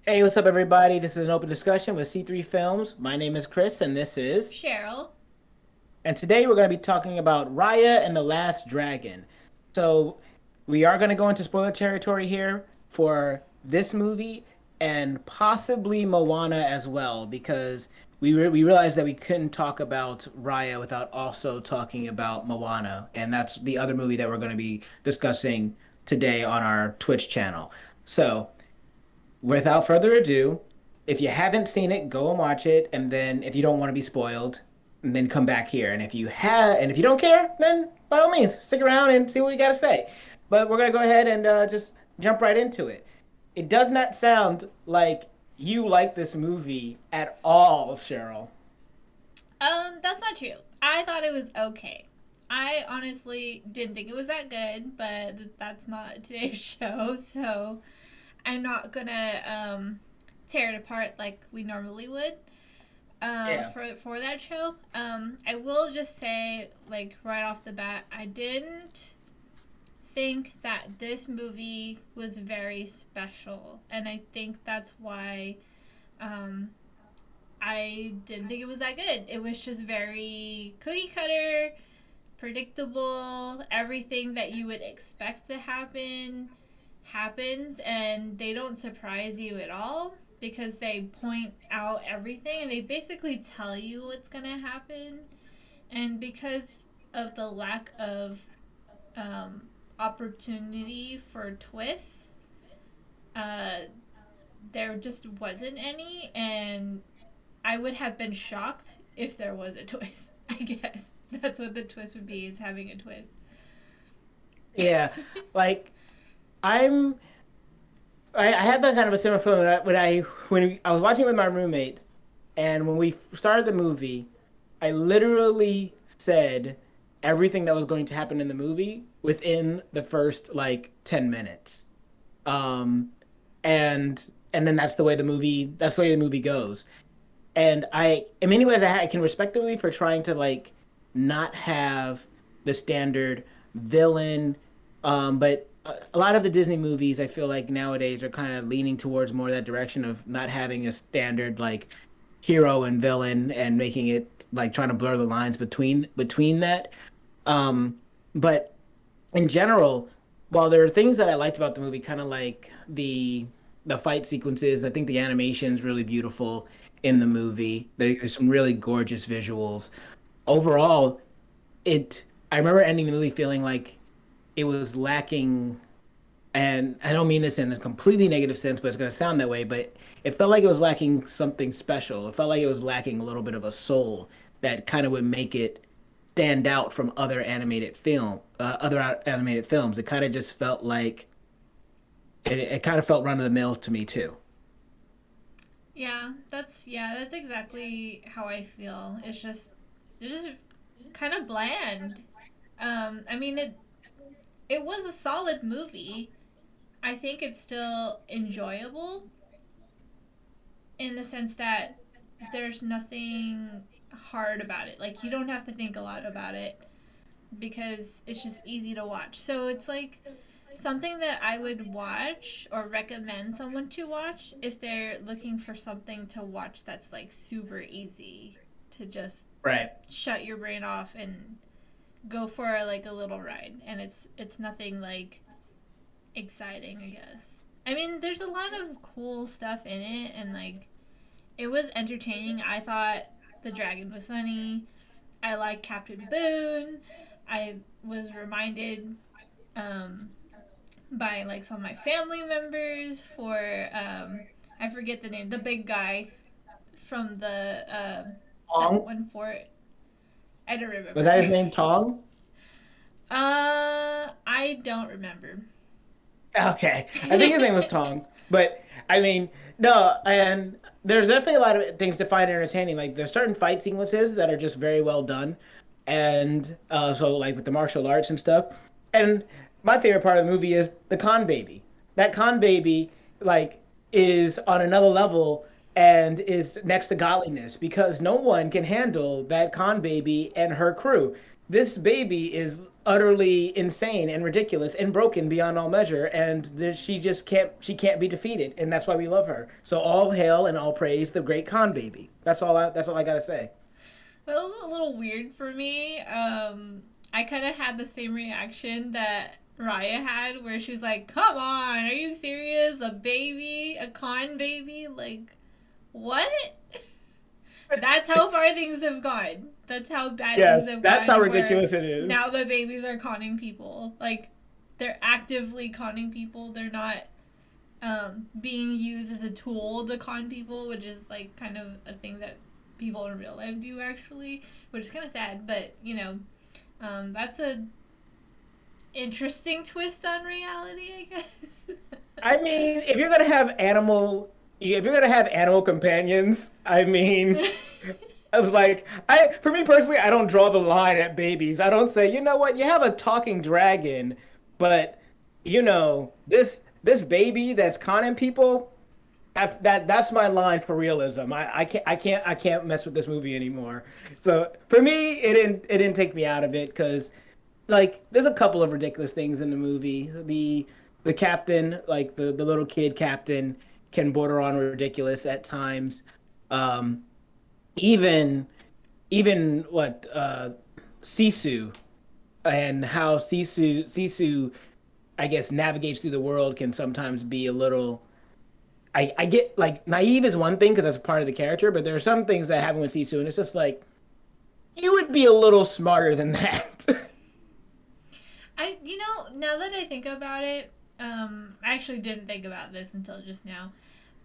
Hey, what's up, everybody? This is an open discussion with C3 Films. My name is Chris, and this is. Cheryl. And today we're going to be talking about Raya and the Last Dragon. So, we are going to go into spoiler territory here for this movie and possibly Moana as well, because we realized that we couldn't talk about Raya without also talking about Moana, and that's the other movie that we're going to be discussing today on our Twitch channel. So, without further ado, if you haven't seen it, go and watch it, and then if you don't want to be spoiled, and then come back here. And if you don't care, then by all means, stick around and see what we got to say. But we're gonna go ahead and just jump right into it. It does not sound like you like this movie at all, Cheryl. That's not true. I thought it was okay. I honestly didn't think it was that good, but that's not today's show, so I'm not gonna tear it apart like we normally would Yeah. for that show. I will just say, like right off the bat, I didn't think that this movie was very special, and I think that's why um, I didn't think it was that good. It was just very cookie cutter, predictable. Everything that you would expect to happen happens, and they don't surprise you at all because they point out everything and they basically tell you what's going to happen. And because of the lack of um, opportunity for twists, uh, there just wasn't any, and I would have been shocked if there was a twist. I guess that's what the twist would be, is having a twist. Yeah. Like I'm I had that kind of a similar feeling when I was watching it with my roommates, and when we started the movie, I literally said everything that was going to happen in the movie within the first like 10 minutes. Um, and then that's the way the movie goes. And in many ways, I can respect the movie for trying to like not have the standard villain. But a lot of the Disney movies, I feel like nowadays are kind of leaning towards more that direction of not having a standard like hero and villain and making it like trying to blur the lines between that. Um, but in general, while there are things that I liked about the movie, kind of like the fight sequences, I think the animation is really beautiful in the movie. There's some really gorgeous visuals. Overall, it I remember ending the movie feeling like it was lacking, and I don't mean this in a completely negative sense, but it's going to sound that way, but it felt like it was lacking something special. It felt like it was lacking a little bit of a soul that kind of would make it stand out from other animated films. It kind of just felt like it kind of felt run of the mill to me too. Yeah, that's exactly how I feel. It's just kind of bland. I mean it was a solid movie. I think it's still enjoyable in the sense that there's nothing hard about it. Like you don't have to think a lot about it because it's just easy to watch. So it's like something that I would watch or recommend someone to watch if they're looking for something to watch that's like super easy to just Right. shut your brain off and go for like a little ride, and it's nothing like exciting, I guess. I mean, there's a lot of cool stuff in it, and like it was entertaining. I thought the dragon was funny. I like Captain Boone. I was reminded um, by like some of my family members for I forget the name, the big guy from the that Tong? one fort. I don't Was remember. that his name, Tong? I don't remember. Okay. I think his name was Tong. But I mean, no, and there's definitely a lot of things to find entertaining. Like there's certain fight sequences that are just very well done. And so like with the martial arts and stuff. And my favorite part of the movie is the con baby. That con baby like is on another level and is next to godliness because no one can handle that con baby and her crew. This baby is utterly insane and ridiculous and broken beyond all measure, and she can't be defeated, and that's why we love her. So all hail and all praise the great Khan baby. That's all I gotta say. Well, it was a little weird for me. I kind of had the same reaction that Raya had, where she's like, "Come on, are you serious? A baby, a con baby? Like, what?" That's how far things have gone. That's how bad things Yes, have that's how gone. Where ridiculous it is. now the babies are conning people. Like, they're actively conning people. They're not being used as a tool to con people, which is like kind of a thing that people in real life do actually, which is kind of sad. But that's a interesting twist on reality, I guess. I mean, if you're gonna have animal companions, I mean, I was like, for me personally, I don't draw the line at babies. I don't say, you know what, you have a talking dragon, but this baby that's conning people, that's my line for realism. I can't mess with this movie anymore. So for me, it didn't take me out of it because like there's a couple of ridiculous things in the movie. The captain, like the little kid captain, can border on ridiculous at times. Um, even even what Sisu and how Sisu I guess navigates through the world can sometimes be a little. I get like naive is one thing because that's part of the character, but there are some things that happen with Sisu, and it's just like you would be a little smarter than that. Now that I think about it, I actually didn't think about this until just now.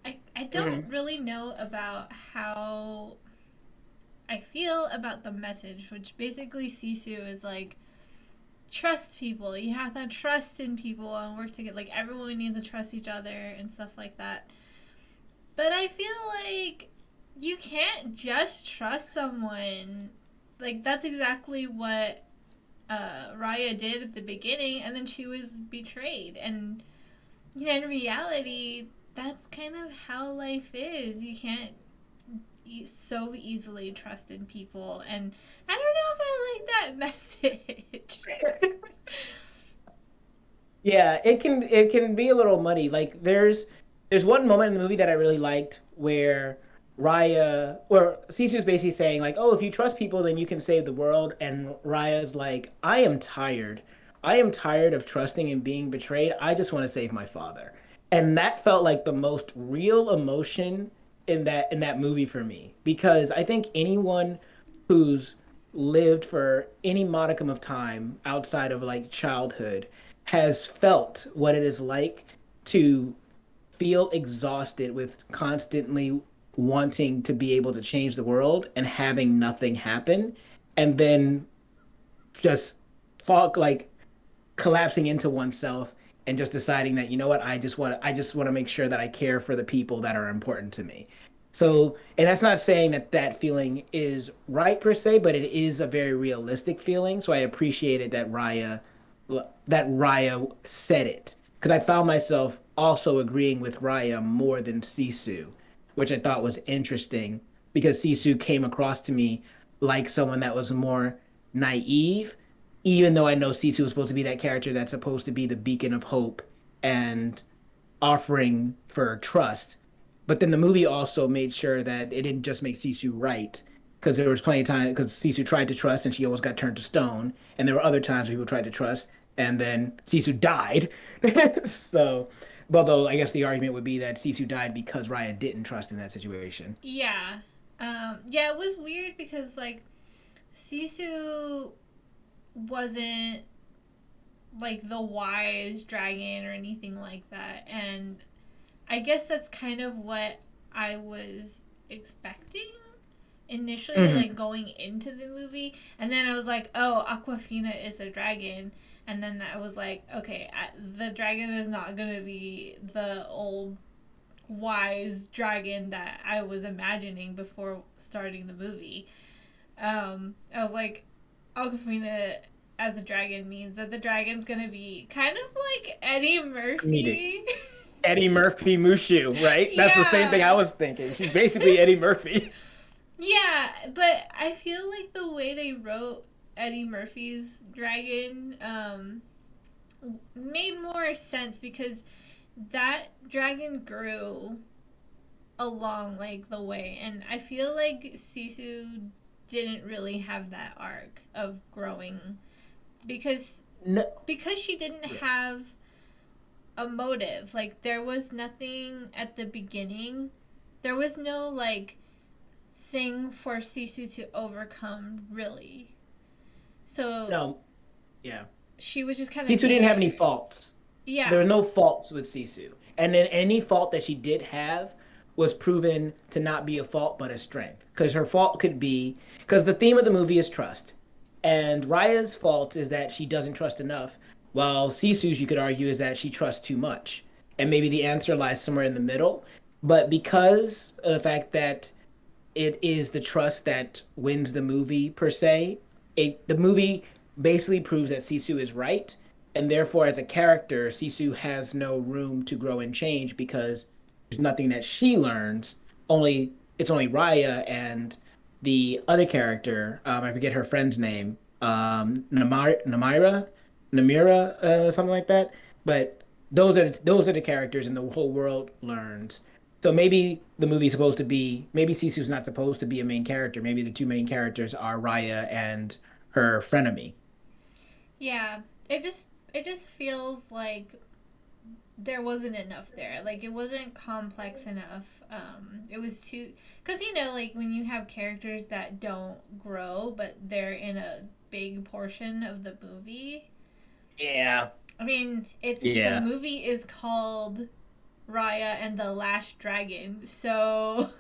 I don't Mhm. really know about how I feel about the message, which basically Sisu is like, trust people. You have to trust in people and work together. Like, everyone needs to trust each other and stuff like that. But I feel like you can't just trust someone. Like, that's exactly what Raya did at the beginning, and then she was betrayed. And in reality, that's kind of how life is. You can't so easily trust in people, and I don't know if I like that message. Yeah, it can be a little muddy. Like there's one moment in the movie that I really liked where Sisu's basically saying like, "Oh, if you trust people, then you can save the world." And Raya's like, "I am tired. I am tired of trusting and being betrayed. I just want to save my father." And that felt like the most real emotion in that movie for me because I think anyone who's lived for any modicum of time outside of like childhood has felt what it is like to feel exhausted with constantly wanting to be able to change the world and having nothing happen and then just fall like collapsing into oneself and just deciding that you know what I just want to make sure that I care for the people that are important to me. So, and that's not saying that that feeling is right per se, but it is a very realistic feeling. So I appreciated that Raya said it because I found myself also agreeing with Raya more than Sisu, which I thought was interesting because Sisu came across to me like someone that was more naive, even though I know Sisu was supposed to be that character that's supposed to be the beacon of hope and offering for trust. But then the movie also made sure that it didn't just make Sisu right, because there was plenty of time because Sisu tried to trust and she almost got turned to stone, and there were other times people tried to trust and then Sisu died. So, although I guess the argument would be that Sisu died because Raya didn't trust in that situation. Yeah. Yeah, it was weird because, like, Sisu wasn't, like, the wise dragon or anything like that. And I guess that's kind of what I was expecting initially, Mm-hmm. like, going into the movie. And then I was like, oh, Aquafina is a dragon. And then I was like, okay, the dragon is not going to be the old wise dragon that I was imagining before starting the movie. I was like, Aquafina as a dragon means that the dragon's gonna be kind of like Eddie Comedic. Murphy. Eddie Murphy Mushu, right? That's the same thing I Yeah. was thinking. She's basically Eddie Murphy. Yeah, but I feel like the way they wrote Eddie Murphy's dragon made more sense because that dragon grew along like the way, and I feel like Sisu didn't really have that arc of growing because No, she didn't yeah. have a motive. Like there was nothing at the beginning. There was no like thing for Sisu to overcome really. So No, yeah. she was just kind of Sisu didn't have any there. faults. There Yeah. were no faults with Sisu. And then any fault that she did have was proven to not be a fault but a strength. Because her fault could be because the theme of the movie is trust. And Raya's fault is that she doesn't trust enough, while Sisu's, you could argue, is that she trusts too much. And maybe the answer lies somewhere in the middle. But because of the fact that it is the trust that wins the movie per se. The movie basically proves that Sisu is right, and therefore, as a character, Sisu has no room to grow and change because there's nothing that she learns. Only it's only Raya and the other character. I forget her friend's name. Namira, something like that. But those are the characters, and the whole world learns. So maybe the movie's supposed to be maybe Sisu's not supposed to be a main character. Maybe the two main characters are Raya and her frenemy. Yeah. It just feels like there wasn't enough there. Like it wasn't complex enough. It was too because you know like when you have characters that don't grow but they're in a big portion of the movie. Yeah. I mean, it's the Yeah. movie is called Raya and the Last Dragon, so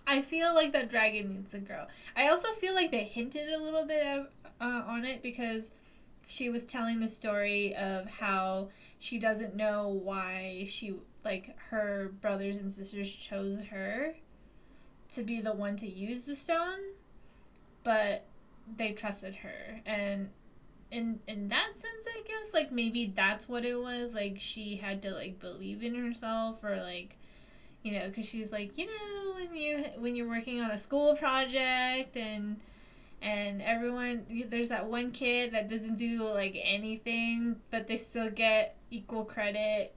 I feel like that dragon needs to grow. I also feel like they hinted a little bit of, on it because she was telling the story of how she doesn't know why she like her brothers and sisters chose her to be the one to use the stone, but they trusted her. And in that sense, I guess like maybe that's what it was. Like she had to like believe in herself, or like you know, because she's like you know when you're working on a school project and everyone there's that one kid that doesn't do like anything but they still get equal credit.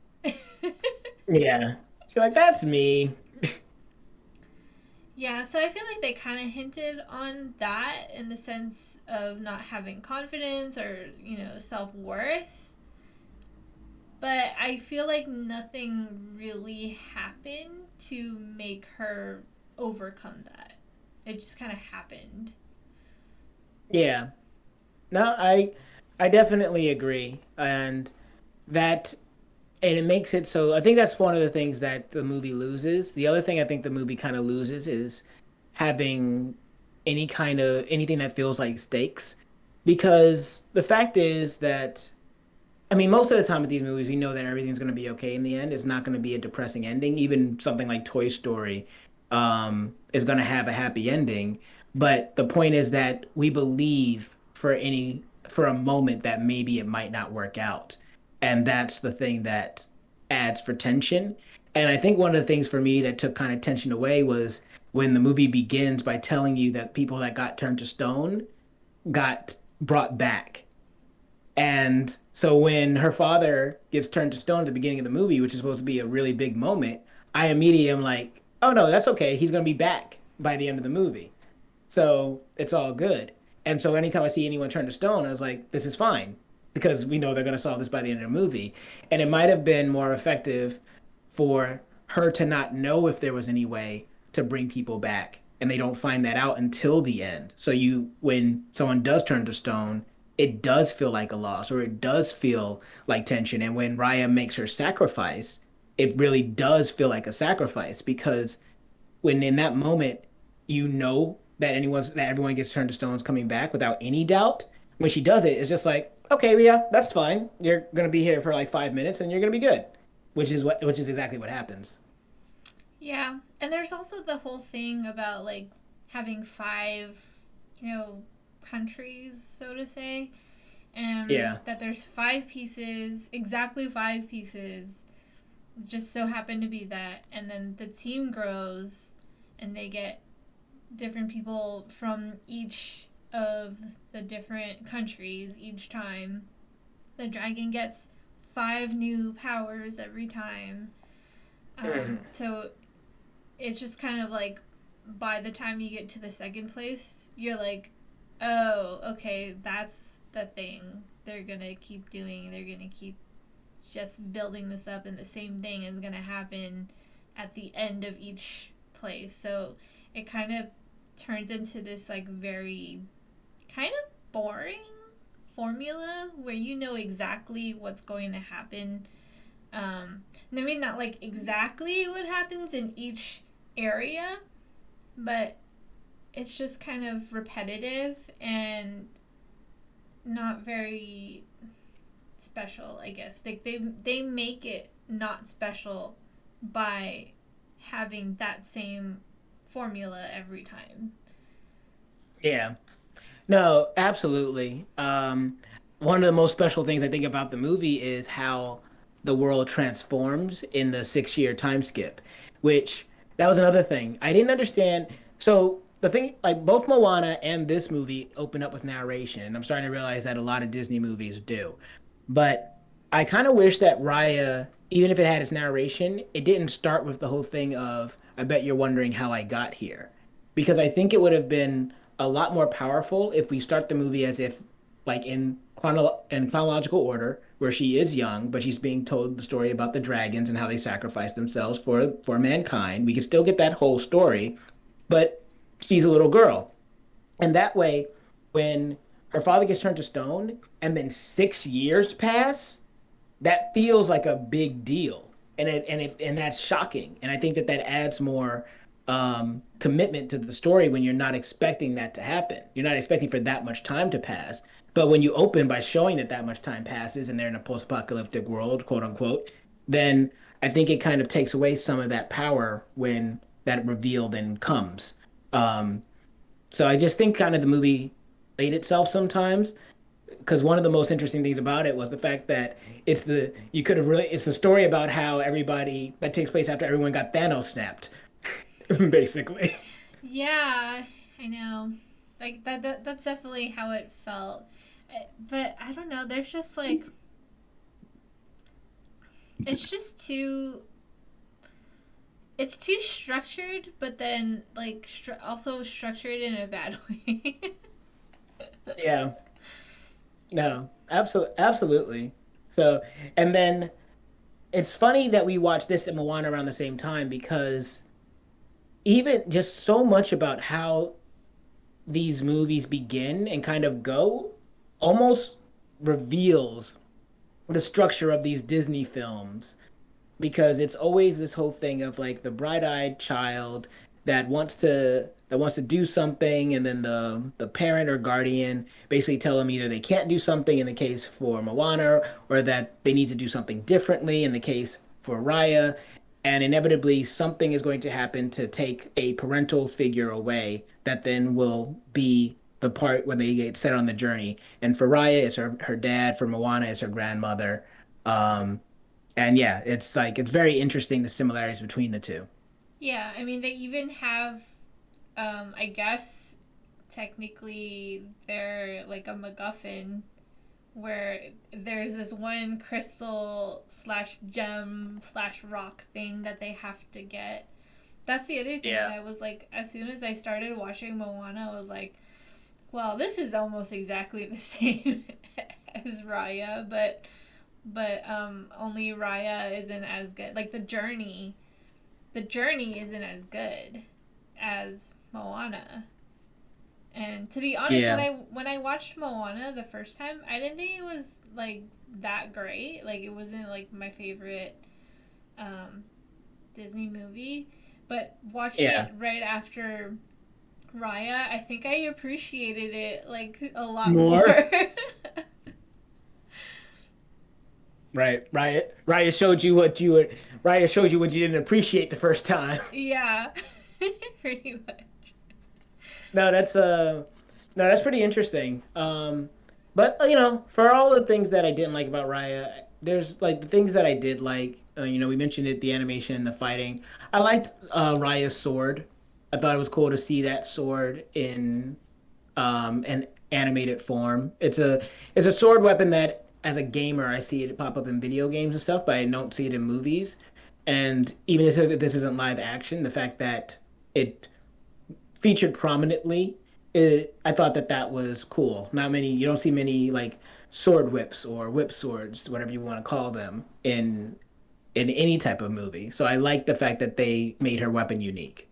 Yeah. She's like, that's me. Yeah, so I feel like they kind of hinted on that in the sense of not having confidence or you know self-worth, but I feel like nothing really happened to make her overcome that. It just kind of happened. Yeah. No, I definitely agree. That and it makes it so I think that's one of the things that the movie loses. The other thing I think the movie kind of loses is having anything that feels like stakes. Because the fact is that I mean, most of the time with these movies, we know that everything's going to be okay in the end. It's not going to be a depressing ending. Even something like Toy Story is going to have a happy ending. But the point is that we believe for a moment that maybe it might not work out, and that's the thing that adds for tension. And I think one of the things for me that took kind of tension away was when the movie begins by telling you that people that got turned to stone got brought back, and so when her father gets turned to stone at the beginning of the movie, which is supposed to be a really big moment, I immediately am like, oh no, that's okay. He's gonna be back by the end of the movie. So it's all good. And so anytime I see anyone turn to stone, I was like, this is fine. Because we know they're gonna solve this by the end of the movie. And it might have been more effective for her to not know if there was any way to bring people back. And they don't find that out until the end. So when someone does turn to stone, it does feel like a loss or it does feel like tension. And when Raya makes her sacrifice, it really does feel like a sacrifice because when in that moment you know that everyone gets turned to stones coming back without any doubt. When she does it, it's just like, okay, yeah, that's fine. You're gonna be here for like 5 minutes and you're gonna be good. Which is exactly what happens. Yeah, and there's also the whole thing about like having five, you know, countries, so to say, and Yeah. that there's five pieces, exactly five pieces, just so happen to be that, and then the team grows and they get different people from each. of the different countries each time. The dragon gets 5 new powers every time. Mhm. So it's just kind of like by the time you get to the second place, you're like, oh, okay, that's the thing they're gonna keep doing. They're gonna keep just building this up, and the same thing is gonna happen at the end of each place. So it kind of turns into this like very kind of boring formula where you know exactly what's going to happen. I mean, not like exactly what happens in each area, but it's just kind of repetitive and not very special, I guess. Like they make it not special by having that same formula every time. Yeah. No, absolutely. One of the most special things I think about the movie is how the world transforms in the 6 year time skip, which that was another thing. I didn't understand. So the thing, like both Moana and this movie open up with narration, and I'm starting to realize that a lot of Disney movies do. But I kind of wish that Raya, even if it had its narration, it didn't start with the whole thing of, I bet you're wondering how I got here. Because I think it would have been a lot more powerful if we start the movie as if, like in chronological order, where she is young, but she's being told the story about the dragons and how they sacrificed themselves for mankind. We can still get that whole story, but she's a little girl. And that way, when her father gets turned to stone and then 6 years pass, that feels like a big deal, and that's shocking. And I think that that adds more commitment to the story when you're not expecting that to happen. You're not expecting for that much time to pass. But when you open by showing that that much time passes and they're in a post-apocalyptic world, quote unquote, then I think it kind of takes away some of that power when that reveal then comes. Um, so I just think kind of the movie played itself sometimes, because one of the most interesting things about it was the fact that it's the story about how everybody that takes place after everyone got Thanos snapped, basically. Yeah, I know. Like that's definitely how it felt. But I don't know, there's just like it's just too it's too structured, but then like also structured in a bad way. Yeah, no, absolutely. So, and then it's funny that we watched this and Moana around the same time, because even just so much about how these movies begin and kind of go almost reveals the structure of these Disney films, because it's always this whole thing of like the bright-eyed child that wants to do something, and then the parent or guardian basically tell them either they can't do something in the case for Moana, or that they need to do something differently in the case for Raya, and inevitably something is going to happen to take a parental figure away that then will be the part when they get set on the journey. And for Raya, it's her dad. For Moana, it's her grandmother. Um, and yeah, it's like it's very interesting the similarities between the two. Yeah, I mean they even have I guess technically they're like a MacGuffin where there's this one crystal slash gem slash rock thing that they have to get. That's the other thing Yeah. that was like, as soon as I started watching Moana, I was like, well, this is almost exactly the same as Raya, but only Raya isn't as good. Like the journey isn't as good as Moana. And to be honest, Yeah. when I watched Moana the first time, I didn't think it was like that great. Like it wasn't like my favorite um, Disney movie. But watching Yeah. it right after Raya, I think I appreciated it like a lot More. more. Right. Raya showed you what you were Raya showed you what you didn't appreciate the first time. Yeah, pretty much. No, that's pretty interesting. But for all the things that I didn't like about Raya, there's like the things that I did like. We mentioned it, the animation, the fighting. I liked Raya's sword. I thought it was cool to see that sword in in animated form. It's a sword weapon that, as a gamer, I see it pop up in video games and stuff, but I don't see it in movies. And even if this isn't live action, the fact that it featured prominently, I thought that that was cool. Not many, you don't see many like sword whips or whip swords, whatever you want to call them, in any type of movie. So I like the fact that they made her weapon unique.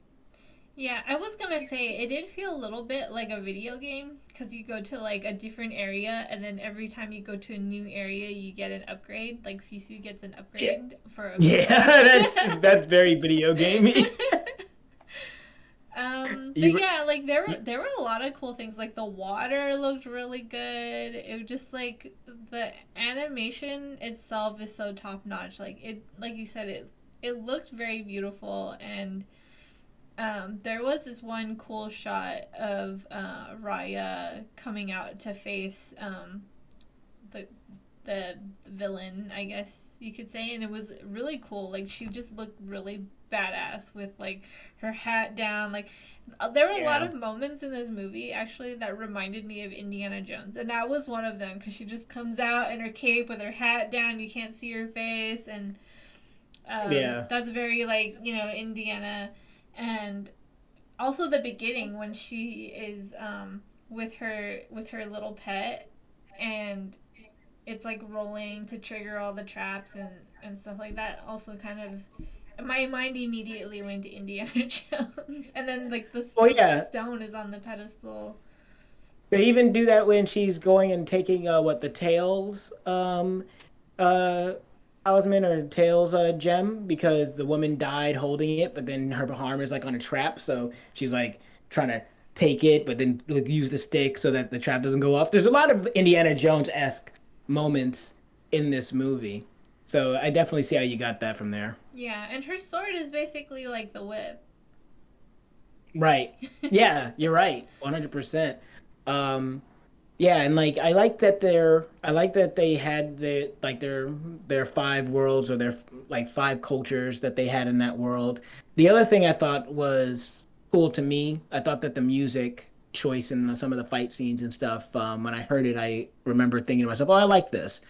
Yeah, I was gonna say it did feel a little bit like a video game because you go to like a different area, and then every time you go to a new area, you get an upgrade. Like Sisu gets an Yeah, upgrade for yeah, abilities. that's very video gamey. But You, yeah, like there were a lot of cool things. Like the water looked really good. It was just like the animation itself is so top notch. Like it, like you said, it looked very beautiful. And there was this one cool shot of Raya coming out to face the the villain, I guess you could say, and it was really cool. Like she just looked really badass with like her hat down. Like there were a lot yeah, of moments in this movie actually that reminded me of Indiana Jones, and that was one of them because she just comes out in her cape with her hat down. You can't see her face, and yeah. that's very like Indiana. And also the beginning when she is with her little pet, and it's like rolling to trigger all the traps and stuff like that. Also, kind of, my mind immediately went to Indiana Jones, and then like the Oh yeah, stone is on the pedestal. they even do that when she's going and taking what the tails uh talisman or tails gem, because the woman died holding it, but then her arm is like on a trap, so she's like trying to take it, but then like, use the stick so that the trap doesn't go off. There's a lot of Indiana Jones-esque moments in this movie, so I definitely see how you got that from there. Yeah, and her sword is basically like the whip. Right. Yeah, you're right. 100%. Um, Yeah, and like I like that they had their five worlds, or their like five cultures that they had in that world. The other thing I thought was cool to me, I thought that the music choice in some of the fight scenes and stuff, when I heard it, I remember thinking to myself, "Oh, I like this."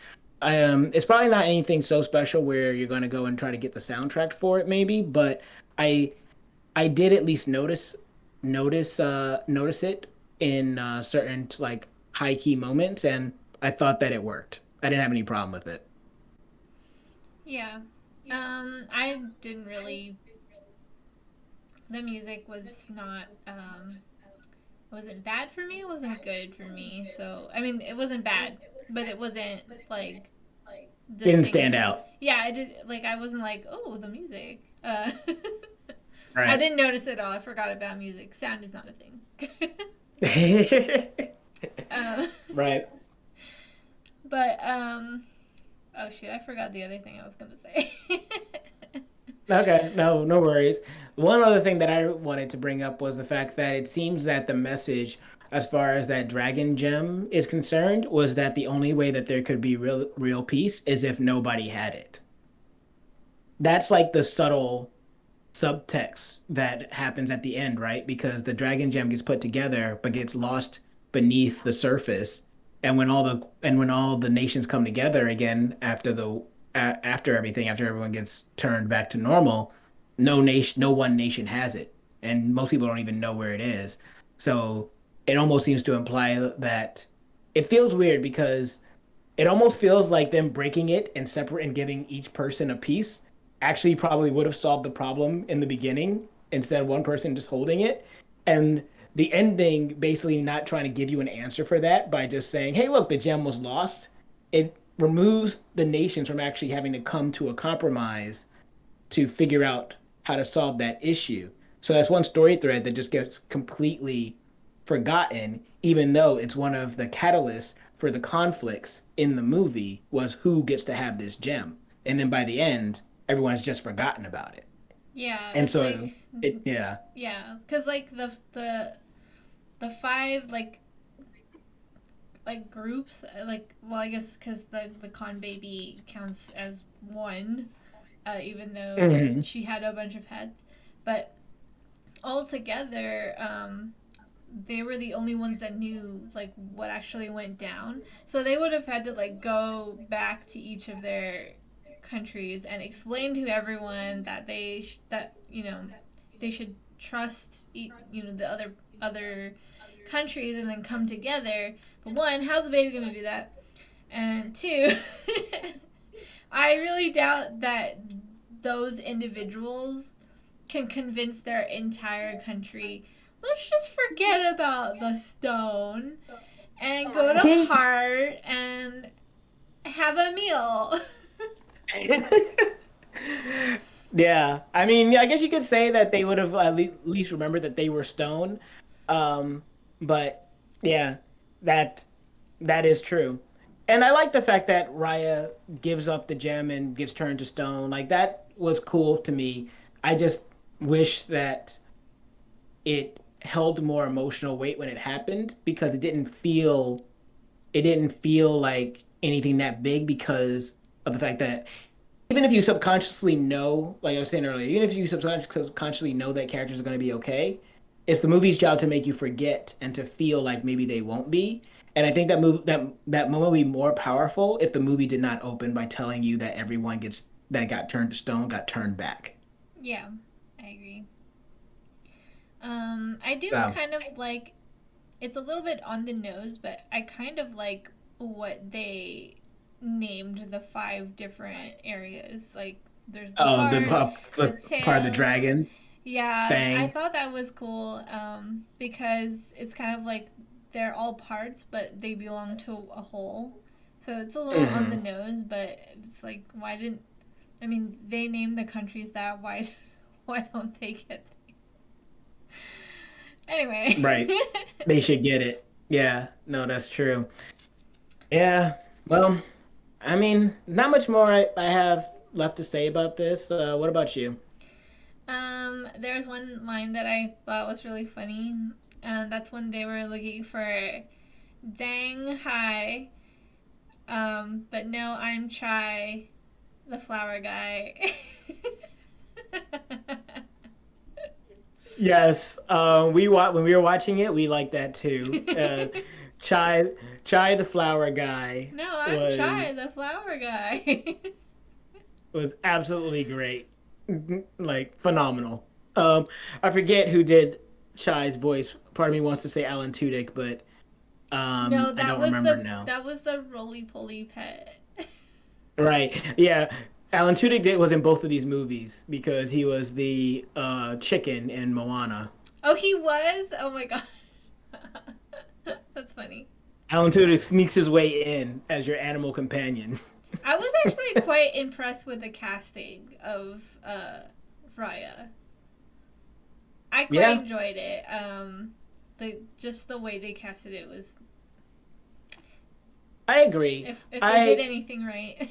It's probably not anything so special where you're going to go and try to get the soundtrack for it, maybe, but I I did at least notice it in certain like high key moments, and I thought that it worked. I didn't have any problem with it. Yeah. I didn't really. The music was not. It wasn't bad for me. It wasn't good for me. So I mean, it wasn't bad, but it wasn't like It didn't distinct. stand out. Yeah, I did. Like I wasn't like, oh, the music. I Right. didn't notice it at all. I forgot about music. Sound is not a thing. um, Right. but oh shit, I forgot the other thing I was gonna say. Okay, no, no worries. One other thing that I wanted to bring up was the fact that it seems that the message, as far as that dragon gem is concerned, was that the only way that there could be real peace is if nobody had it. That's like the subtle subtext that happens at the end, right? Because the dragon gem gets put together but gets lost beneath the surface. And when all the nations come together again after after everything, after everyone gets turned back to normal, no one nation has it. And most people don't even know where it is. So it almost seems to imply that it feels weird, because it almost feels like them breaking it and separate and giving each person a piece actually probably would have solved the problem in the beginning, instead of one person just holding it. And the ending basically not trying to give you an answer for that by just saying, "Hey, look, the gem was lost." It removes the nations from actually having to come to a compromise to figure out how to solve that issue. So that's one story thread that just gets completely forgotten, even though it's one of the catalysts for the conflicts in the movie, was who gets to have this gem. And then by the end, everyone's just forgotten about it. Yeah, And it's like so yeah. yeah, because like the five like groups like well I guess because the con baby counts as one, even though Mhm. she had a bunch of heads, but all together they were the only ones that knew like what actually went down. So they would have had to like go back to each of their countries and explain to everyone that that they should trust the other countries and then come together. But one, how's the baby going to do that? And two, I really doubt that those individuals can convince their entire country, let's just forget about the stone and go to Right. Heart and have a meal. Yeah, I mean, I guess you could say that they would have at least remembered that they were stone. Um, but yeah, that that is true. And I like the fact that Raya gives up the gem and gets turned to stone. Like that was cool to me. I just wish that it held more emotional weight when it happened because it didn't feel like anything that big because of the fact that even if you subconsciously know, like I was saying earlier, even if you subconsciously know that characters are going to be okay, it's the movie's job to make you forget and to feel like maybe they won't be. And I think that moment would be more powerful if the movie did not open by telling you that everyone gets that got turned to stone got turned back. Yeah, I agree. I do So, kind of like it's a little bit on the nose, but I kind of like what they named the five different areas. Like there's the oh, heart, the the part of the tail. dragons Yeah, I thing. thought that was cool because it's kind of like they're all parts, but they belong to a whole. So it's a little on the Hmm. nose, but it's like, why didn't I mean they named the countries that? Why why don't they get anyway? Right. They should get it. Yeah. No, that's true. Yeah. Well, I mean, not much more I have left to say about this. What about you? There's one line that I thought was really funny. That's when they were looking for Dang Hai. But no, I'm Chai, the flower guy. Yes, when we were watching it, we liked that too. Chai Chai the flower guy No, I'm Chai, was the flower guy. was absolutely great. Like phenomenal. I forget who did Chai's voice. Part of me wants to say Alan Tudyk, but No, I that don't was remember now. the roly poly pet. Right. Yeah. Alan Tudyk was in both of these movies because he was the chicken in Moana. Oh, he was. Oh my god, that's funny. Alan Tudyk sneaks his way in as your animal companion. I was actually quite impressed with the casting of Raya. I quite Yeah, enjoyed it. The just the way they casted it was I agree. if they did I anything right.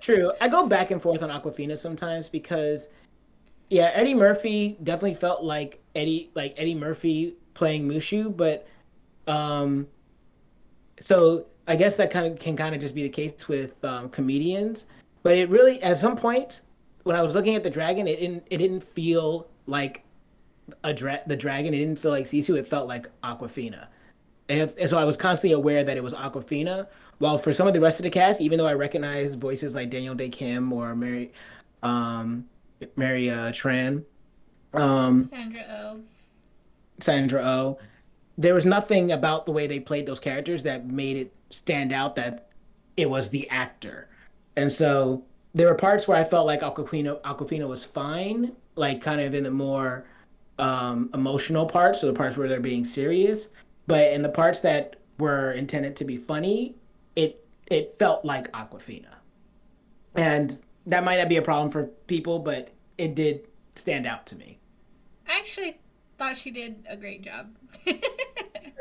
True. I go back and forth on Aquafina sometimes because yeah, Eddie Murphy definitely felt like Eddie Murphy playing Mushu, but um so I guess that kind of just be the case with comedians. But it really at some point when I was looking at the dragon, it didn't feel like the dragon. It didn't feel like Sisu. It felt like Aquafina. And so I was constantly aware that it was Aquafina. While for some of the rest of the cast, even though I recognize voices like Daniel Day Kim or um, Mary Tran, um, Sandra Oh. Sandra Oh, there was nothing about the way they played those characters that made it stand out that it was the actor. And so there were parts where I felt like Aquafina was fine, like kind of in the more emotional parts, so the parts where they're being serious. But in the parts that were intended to be funny, it felt like Aquafina. And that might not be a problem for people, but it did stand out to me. I actually thought she did a great job.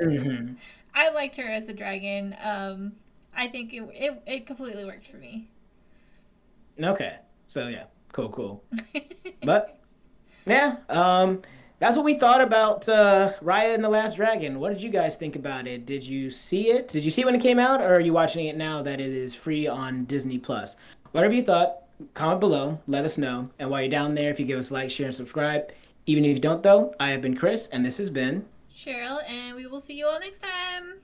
Hmm. I liked her as a dragon. I think it completely worked for me. Okay. So yeah, cool, cool. But yeah, that's what we thought about Raya and the Last Dragon. What did you guys think about it? Did you see it? Did you see it when it came out, or are you watching it now that it is free on Disney Plus? Whatever you thought, comment below, let us know. And while you're down there, if you give us a like, share, and subscribe. Even if you don't, though, I have been Chris, and this has been. Cheryl, and we will see you all next time.